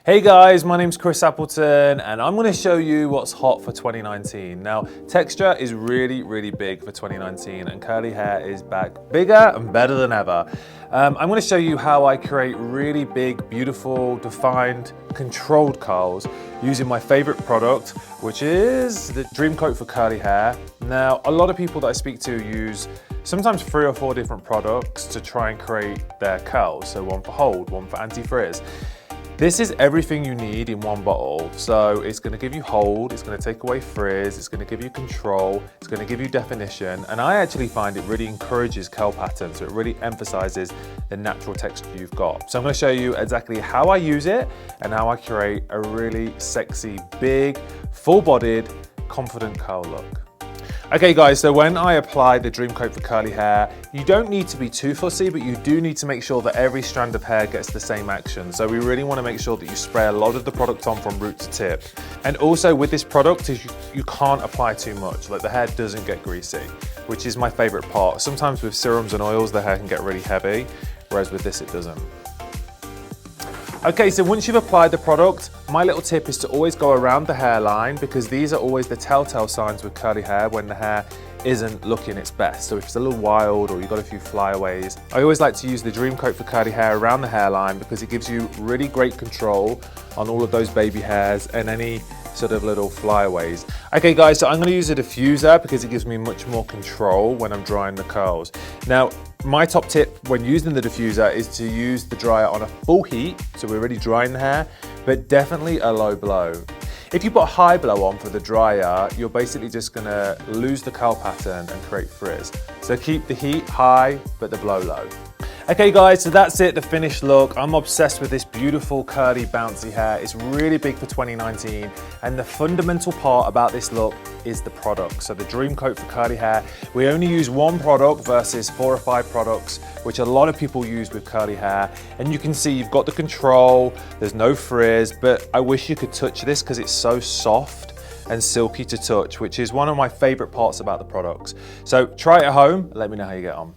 Hey guys, my name's Chris Appleton and I'm going to show you what's hot for 2019. Now, texture is really big for 2019 and curly hair is back bigger and better than ever. I'm going to show you how I create really big, beautiful, defined, controlled curls using my favorite product, which is the Dream Coat for curly hair. Now, a lot of people that I speak to use sometimes 3 or 4 different products to try and create their curls. So one for hold, one for anti-frizz. This is everything you need in one bottle. So it's going to give you hold, it's going to take away frizz, it's going to give you control, it's going to give you definition, and I actually find it really encourages curl patterns, so it really emphasizes the natural texture you've got. So I'm going to show you exactly how I use it and how I create a really sexy, big, full-bodied, confident curl look. Okay guys, so when I apply the Dream Coat for curly hair, you don't need to be too fussy, but you do need to make sure that every strand of hair gets the same action. So we really want to make sure that you spray a lot of the product on from root to tip. And also with this product, is you can't apply too much, like the hair doesn't get greasy, which is my favorite part. Sometimes with serums and oils, the hair can get really heavy, whereas with this, it doesn't. Okay, so once you've applied the product, my little tip is to always go around the hairline because these are always the telltale signs with curly hair when the hair isn't looking its best. So if it's a little wild or you've got a few flyaways, I always like to use the Dream Coat for curly hair around the hairline because it gives you really great control on all of those baby hairs and any sort of little flyaways. Okay guys, so I'm going to use a diffuser because it gives me much more control when I'm drying the curls. Now, my top tip when using the diffuser is to use the dryer on a full heat, so we're already drying the hair, but definitely a low blow. If you put high blow on for the dryer, you're basically just going to lose the curl pattern and create frizz. So keep the heat high, but the blow low. Okay guys, so that's it, the finished look. I'm obsessed with this beautiful curly bouncy hair. It's really big for 2019 and the fundamental part about this look is the product. So the Dream Coat for curly hair, we only use 1 product versus 4 or 5 products, which a lot of people use with curly hair. And you can see you've got the control, there's no frizz, but I wish you could touch this because it's so soft and silky to touch, which is one of my favorite parts about the products. So try it at home, let me know how you get on.